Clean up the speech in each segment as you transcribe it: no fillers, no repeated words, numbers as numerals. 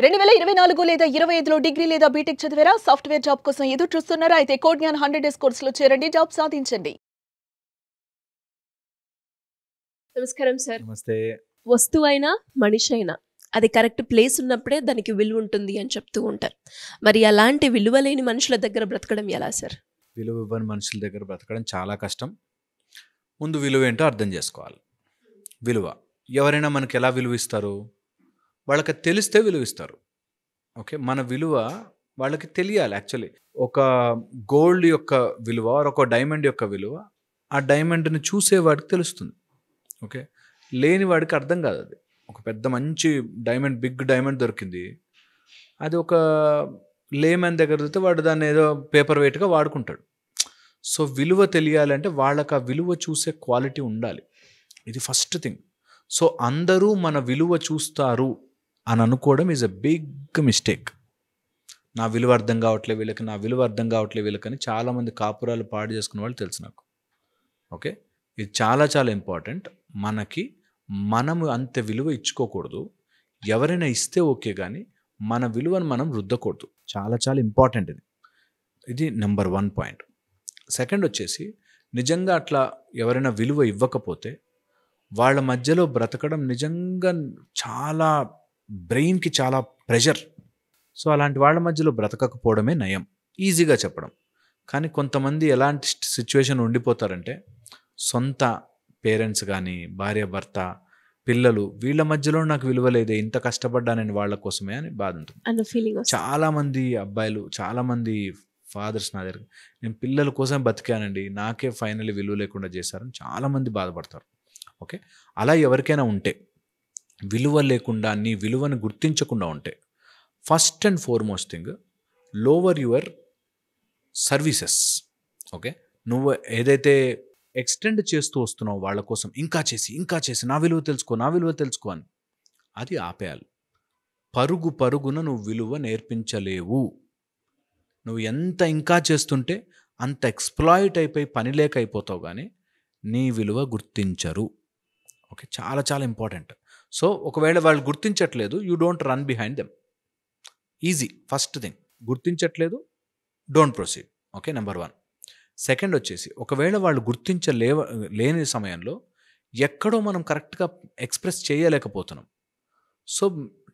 2024 లేదా 25లో డిగ్రీ లేదా బీటెక్ చదివారా? సాఫ్ట్‌వేర్ జాబ్ కోసం ఎదురు చూస్తున్నారా? అయితే కోడ్ జ్ఞాన్ 100 డేస్ కోర్సులో చేరండి. జాబ్ సాధించండి. నమస్కారం సార్. నమస్తే. వస్తువైనా, మనిషైనా అది కరెక్ట్ ప్లేస్ ఉన్నప్పుడే దానికి విలువ ఉంటుంది అని చెప్తూ ఉంటారు. మరి అలాంటి విలువ లేని మనుషుల దగ్గర బ్రతకడం ఎలా సార్? విలువ ఇవ్వని మనుషుల దగ్గర బ్రతకడం చాలా కష్టం. ముందు విలువ ఏంటో అర్థం చేసుకోవాలి. విలువ ఎవరైనా మనకి ఎలా విలువ ఇస్తారు? వాళ్ళకి తెలిస్తే విలువ ఇస్తారు. ఓకే, మన విలువ వాళ్ళకి తెలియాలి. యాక్చువల్లీ ఒక గోల్డ్ యొక్క విలువ ఒక డైమండ్ యొక్క విలువ ఆ డైమండ్ని చూసేవాడికి తెలుస్తుంది. ఓకే, లేని వాడికి అర్థం కాదు. అది ఒక పెద్ద మంచి డైమండ్, బిగ్ డైమండ్ దొరికింది, అది ఒక లేమన్ దగ్గర దొరికితే వాడు దాన్ని ఏదో పేపర్ వెయిట్గా వాడుకుంటాడు. సో విలువ తెలియాలంటే వాళ్ళకి ఆ విలువ చూసే క్వాలిటీ ఉండాలి. ఇది ఫస్ట్ థింగ్. సో అందరూ మన విలువ చూస్తారు అని అనుకోవడం ఈజ్ అ బిగ్ మిస్టేక్. నా విలువ అర్థం కావట్లే వీళ్ళకి, నా విలువ అర్థం కావట్లే వీళ్ళకని చాలామంది కాపురాలు పాడు చేసుకునే వాళ్ళు తెలుసు నాకు. ఓకే, ఇది చాలా చాలా ఇంపార్టెంట్. మనము అంత విలువ ఇచ్చుకోకూడదు. ఎవరైనా ఇస్తే ఓకే, కానీ మన విలువను మనం రుద్దకూడదు. చాలా చాలా ఇంపార్టెంట్ ఇది నెంబర్ 1 పాయింట్. సెకండ్ వచ్చేసి, నిజంగా అట్లా ఎవరైనా విలువ ఇవ్వకపోతే వాళ్ళ మధ్యలో బ్రతకడం నిజంగా చాలా బ్రెయిన్కి చాలా ప్రెషర్. సో అలాంటి వాళ్ళ మధ్యలో బ్రతకకపోవడమే నయం, ఈజీగా చెప్పడం. కానీ కొంతమంది ఎలాంటి సిచ్యువేషన్ ఉండిపోతారంటే, సొంత పేరెంట్స్ కానీ భార్య భర్త పిల్లలు వీళ్ళ మధ్యలో నాకు విలువ లేదే, ఇంత కష్టపడ్డానని వాళ్ళ కోసమే అని బాధ ఉంటుంది. చాలామంది అబ్బాయిలు, చాలామంది ఫాదర్స్ నా దగ్గర, నేను పిల్లల కోసం బతికానండి, నాకే ఫైనల్లీ విలువ లేకుండా చేశారని చాలామంది బాధపడతారు. ఓకే, అలా ఎవరికైనా ఉంటే, విలువ లేకుండా నీ విలువను గుర్తించకుండా ఉంటే, first and foremost thing, lower your services. Okay, నువ్వు ఏదైతే ఎక్స్టెండ్ చేస్తూ వస్తున్నావు వాళ్ళ కోసం, ఇంకా చేసి నా విలువ తెలుసుకో అని, అది ఆపేయాలి. పరుగున నువ్వు విలువ నేర్పించలేవు. నువ్వు ఎంత ఇంకా చేస్తుంటే అంత ఎక్స్ప్లాయిట్ అయిపోయి పని లేక అయిపోతావు, కానీ నీ విలువ గుర్తించరు. ఓకే, చాలా చాలా ఇంపార్టెంట్. సో ఒకవేళ వాళ్ళు గుర్తించట్లేదు, you don't run behind them. Easy. First thing, గుర్తించట్లేదు, don't proceed. Okay, number 1. Second వచ్చేసి, ఒకవేళ వాళ్ళు లేని సమయంలో ఎక్కడో మనం కరెక్ట్గా ఎక్స్ప్రెస్ చేయలేకపోతున్నాం. So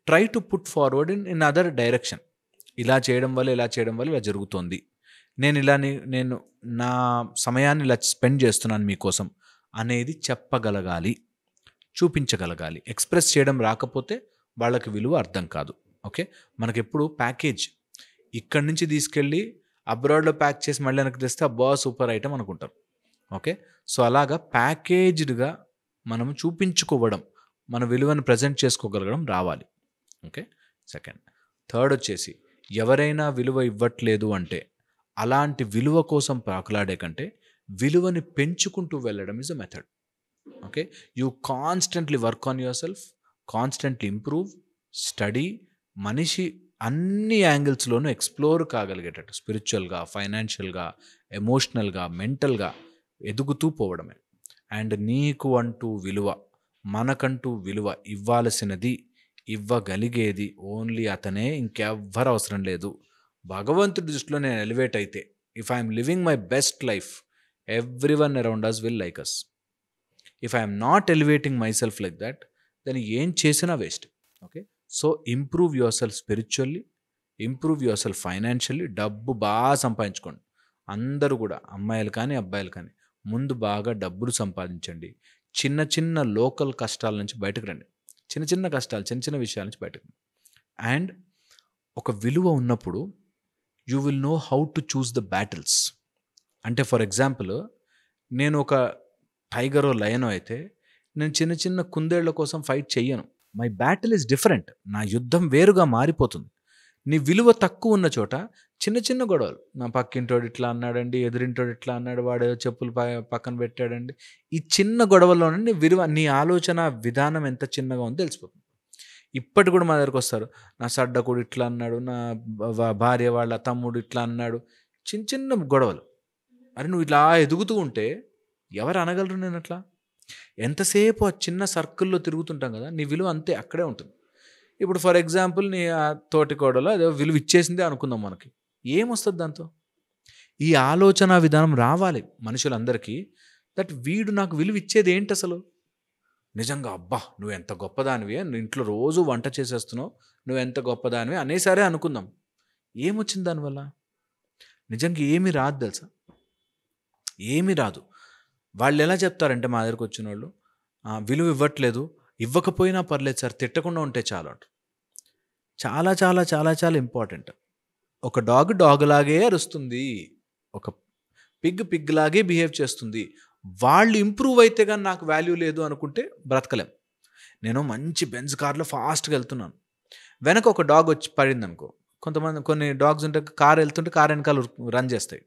try to put forward in other direction. ఇలా చేయడం వల్ల ఇలా జరుగుతోంది, నేను నా సమయాన్ని ఇలా స్పెండ్ చేస్తున్నాను మీకోసం అనేది చెప్పగలగాలి, చూపించగలగాలి. ఎక్స్ప్రెస్ చేయడం రాకపోతే వాళ్ళకి విలువ అర్థం కాదు. ఓకే, మనకెప్పుడు ప్యాకేజ్ ఇక్కడి నుంచి తీసుకెళ్ళి అబ్రాడ్లో ప్యాక్ చేసి మళ్ళీ వెనక్కి తెస్తే అబ్బా సూపర్ ఐటమ్ అనుకుంటారు. ఓకే, సో అలాగా ప్యాకేజ్డ్గా మనం చూపించుకోవడం, మన విలువను ప్రజెంట్ చేసుకోగలగడం రావాలి. Okay, second. థర్డ్ వచ్చేసి, ఎవరైనా విలువ ఇవ్వట్లేదు అంటే అలాంటి విలువ కోసం పాకులాడే కంటే విలువని పెంచుకుంటూ వెళ్ళడం is a method. Okay, you constantly work on your self, constantly improve, study. మనిషి అన్ని యాంగిల్స్లోనూ ఎక్స్ప్లోర్ కాగలిగేటట్టు స్పిరిచువల్గా, ఫైనాన్షియల్గా, ఎమోషనల్గా, మెంటల్గా ఎదుగుతూ పోవడమే. అండ్ నీకు అంటూ విలువ, మనకంటూ విలువ ఇవ్వాల్సినది, ఇవ్వగలిగేది ఓన్లీ అతనే, ఇంకెవ్వరు అవసరం లేదు. భగవంతుడి దృష్టిలో నేను ఎలివేట్ అయితే, if I'm living my best life, everyone around us will like us. If I'm not elevating myself like that, దాన్ని ఏం చేసినా waste. Okay, so improve yourself spiritually, improve yourself financially. డబ్బు బాగా సంపాదించుకోండి. అందరూ కూడా, అమ్మాయిలు కానీ అబ్బాయిలు కానీ, ముందు బాగా డబ్బులు సంపాదించండి. చిన్న చిన్న లోకల్ కష్టాల నుంచి బయటకు రండి. చిన్న చిన్న కష్టాలు, చిన్న చిన్న విషయాల నుంచి బయటకు రండి. అండ్ ఒక విలువ ఉన్నప్పుడు you will know how to choose the battles. అంటే ఫర్ ఎగ్జాంపుల్, నేను ఒక టైగరో లయనో అయితే నేను చిన్న చిన్న కుందేళ్ల కోసం ఫైట్ చెయ్యను. My battle is different. నా యుద్ధం వేరుగా మారిపోతుంది. నీ విలువ తక్కువ ఉన్న చోట చిన్న చిన్న గొడవలు, నా పక్కింటోడు ఇట్లా అన్నాడండి, ఎదురింటోడు ఇట్లా అన్నాడు, వాడు చెప్పులు పక్కన పెట్టాడండి, ఈ చిన్న గొడవల్లోనే నీ విలువ, నీ ఆలోచన విధానం ఎంత చిన్నగా ఉందో తెలిసిపోతుంది. ఇప్పటి కూడా మా దగ్గరకు వస్తారు, నా సడ్డకుడు ఇట్లా అన్నాడు, నా భార్య వాళ్ళ తమ్ముడు ఇట్లా అన్నాడు, చిన్న చిన్న గొడవలు. అరే నువ్వు ఇట్లా ఎదుగుతూ ఉంటే ఎవరు అనగలరు నేను అట్లా? ఎంతసేపు ఆ చిన్న సర్కిల్లో తిరుగుతుంటాం కదా, నీ విలువ అంతే అక్కడే ఉంటుంది. ఇప్పుడు ఫర్ ఎగ్జాంపుల్ నీ ఆ తోటి కోడలో అదే విలువ ఇచ్చేసిందే అనుకుందాం, మనకి ఏమొస్తుంది దాంతో? ఈ ఆలోచన విధానం రావాలి మనుషులందరికీ, దట్ వీడు నాకు విలువ ఇచ్చేది ఏంటి అసలు? నిజంగా అబ్బా నువ్వు ఎంత గొప్పదానివి, నువ్వు ఇంట్లో రోజు వంట చేసేస్తున్నావు, నువ్వు ఎంత గొప్పదానివి అనేసారే అనుకుందాం. ఏమొచ్చింది దానివల్ల? నిజంగా ఏమీ రాదు తెలుసా, ఏమీ రాదు. వాళ్ళు ఎలా చెప్తారంటే మా దగ్గరకు వచ్చిన వాళ్ళు, విలువ ఇవ్వట్లేదు, ఇవ్వకపోయినా పర్లేదు సార్, తిట్టకుండా ఉంటే చాలు అంటారు. చాలా చాలా చాలా చాలా ఇంపార్టెంట్. ఒక డాగ్ లాగే అరుస్తుంది, ఒక పిగ్ లాగే బిహేవ్ చేస్తుంది. వాళ్ళు ఇంప్రూవ్ అయితే కానీ నాకు వాల్యూ లేదు అనుకుంటే బ్రతకలేం. నేను మంచి బెంజ్ కార్లో ఫాస్ట్గా వెళ్తున్నాను, వెనక ఒక డాగ్ వచ్చి పడింది అనుకో. కొన్ని డాగ్స్ ఉంటే కార్ వెళ్తుంటే కార్ వెనకాల రన్ చేస్తాయి.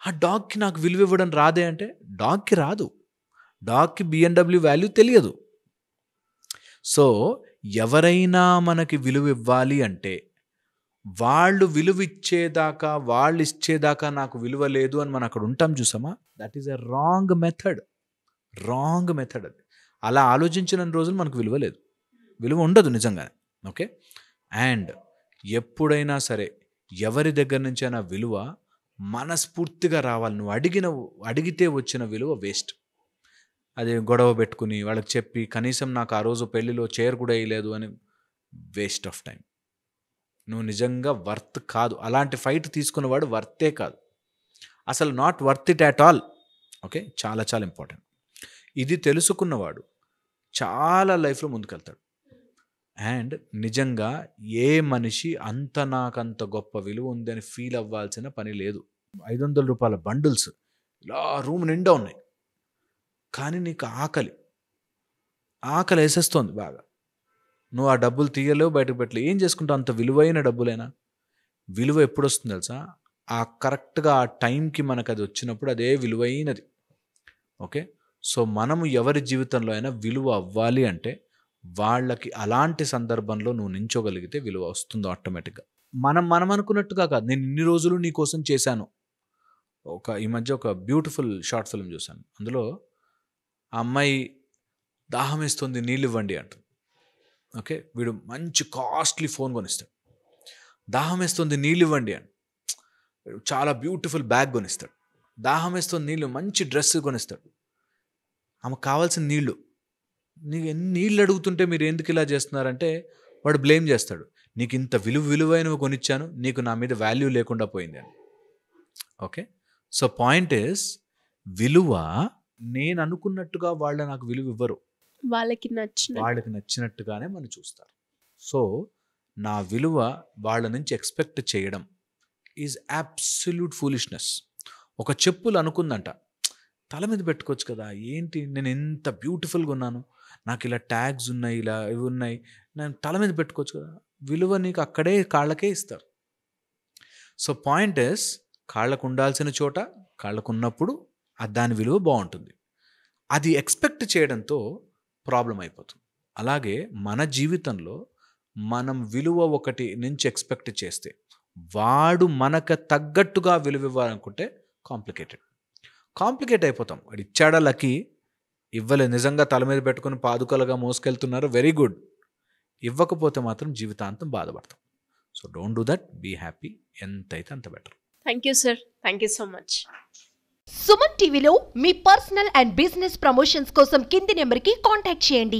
ఆ డాగ్కి నాకు విలువ ఇవ్వడం రాదే అంటే డాగ్కి రాదు, డాగ్కి BMW వాల్యూ తెలియదు. సో ఎవరైనా మనకి విలువ ఇవ్వాలి అంటే వాళ్ళు విలువ ఇచ్చేదాకా, వాళ్ళు ఇచ్చేదాకా నాకు విలువ లేదు అని మనం అక్కడ ఉంటాం చూసామా, that is a wrong method అది. అలా ఆలోచించిన రోజులు మనకు విలువ లేదు, విలువ ఉండదు నిజంగానే. ఓకే, అండ్ ఎప్పుడైనా సరే ఎవరి దగ్గర నుంచైనా విలువ మనస్ఫూర్తిగా రావాలి. నువ్వు అడిగితే వచ్చిన విలువ వేస్ట్. అది గొడవ పెట్టుకుని వాళ్ళకి చెప్పి కనీసం నాకు ఆ రోజు పెళ్ళిలో చైర్ కూడా వేయలేదు అని, వేస్ట్ ఆఫ్ టైం. నువ్వు నిజంగా వర్త్ కాదు, అలాంటి ఫైట్ తీసుకున్నవాడు వర్తే కాదు, అసలు not worth it at all. Okay, చాలా చాలా ఇంపార్టెంట్. ఇది తెలుసుకున్నవాడు చాలా లైఫ్లో ముందుకెళ్తాడు. అండ్ నిజంగా ఏ మనిషి నాకంత గొప్ప విలువ ఉంది అని ఫీల్ అవ్వాల్సిన పని లేదు. 500 రూపాయల బండిల్స్ ఇలా రూమ్ నిండా ఉన్నాయి, కానీ నీకు ఆకలి వేసేస్తోంది బాగా, నువ్వు ఆ డబ్బులు తీయలేవు, బయటకు పెట్టలేవు, ఏం చేసుకుంటావు? అంత విలువైన డబ్బులైనా. విలువ ఎప్పుడు వస్తుంది తెలుసా? ఆ కరెక్ట్గా ఆ టైంకి మనకు అది వచ్చినప్పుడు అదే విలువైనది. ఓకే, సో మనము ఎవరి జీవితంలో అయినా విలువ అవ్వాలి అంటే వాళ్ళకి అలాంటి సందర్భంలో నువ్వు నించోగలిగితే విలువ వస్తుందో ఆటోమేటిక్గా. మనం అనుకున్నట్టుగా కాదు. నేను ఇన్ని రోజులు నీ కోసం చేశాను. ఈ మధ్య ఒక బ్యూటిఫుల్ షార్ట్ ఫిల్మ్ చూశాను. అందులో ఆ అమ్మాయి దాహం వేస్తుంది, నీళ్ళు ఇవ్వండి అంటుంది. ఓకే, వీడు మంచి కాస్ట్లీ ఫోన్ కొనిస్తాడు. దాహం వేస్తుంది నీళ్ళు ఇవ్వండి అని చాలా బ్యూటిఫుల్ బ్యాగ్ కొనిస్తాడు. దాహం వేస్తుంది నీళ్ళు, మంచి డ్రెస్ కొనిస్తాడు. ఆమెకు కావాల్సిన నీళ్ళు. నీకు ఎన్ని నీళ్ళు అడుగుతుంటే మీరు ఎందుకు ఇలా చేస్తున్నారంటే వాడు బ్లేమ్ చేస్తాడు. నీకు ఇంత విలువైనవి కొనిచ్చాను, నీకు నా మీద వాల్యూ లేకుండా పోయింది అని. ఓకే, సో పాయింట్ ఈస్, విలువ నేను అనుకున్నట్టుగా వాళ్ళు నాకు విలువ ఇవ్వరు, వాళ్ళకి నచ్చినట్టుగానే మనం చూస్తారు. సో నా విలువ వాళ్ళ నుంచి ఎక్స్పెక్ట్ చేయడం ఈజ్ అబ్సల్యూట్ ఫూలిష్నెస్. ఒక చెప్పులు అనుకుందంట, తల మీద పెట్టుకోవచ్చు కదా, ఏంటి నేను ఎంత బ్యూటిఫుల్గా ఉన్నాను, నాకు ఇలా ట్యాగ్స్ ఉన్నాయి, ఇలా ఇవి ఉన్నాయి, నేను తల మీద పెట్టుకోవచ్చు కదా. విలువ నీకు అక్కడే కాళ్ళకే ఇస్తారు. సో పాయింట్ ఇస్, కాళ్ళకు ఉండాల్సిన చోట కాళ్ళకు ఉన్నప్పుడు దాని విలువ బాగుంటుంది. అది ఎక్స్పెక్ట్ చేయడంతో ప్రాబ్లం అయిపోతుంది. అలాగే మన జీవితంలో మనం విలువ ఒకటి నుంచి ఎక్స్పెక్ట్ చేస్తే వాడు మనకు తగ్గట్టుగా విలువ ఇవ్వాలనుకుంటే కాంప్లికేట్ అయిపోతాం. వాడు ఇచ్చాడా లక్కీ, ఇవ్వలేదు, నిజంగా తల మీద పెట్టుకుని పాదుకలుగా మోసుకెళ్తున్నారు, వెరీ గుడ్. ఇవ్వకపోతే మాత్రం జీవితాంతం బాధపడతాం. So don't do that, be happy. ఎంతైతే అంత better. Thank you sir, thank you so much. Suman టీవీలో మీ పర్సనల్ అండ్ బిజినెస్ ప్రమోషన్స్ కోసం కింది నెంబర్కి కాంటాక్ట్ చేయండి.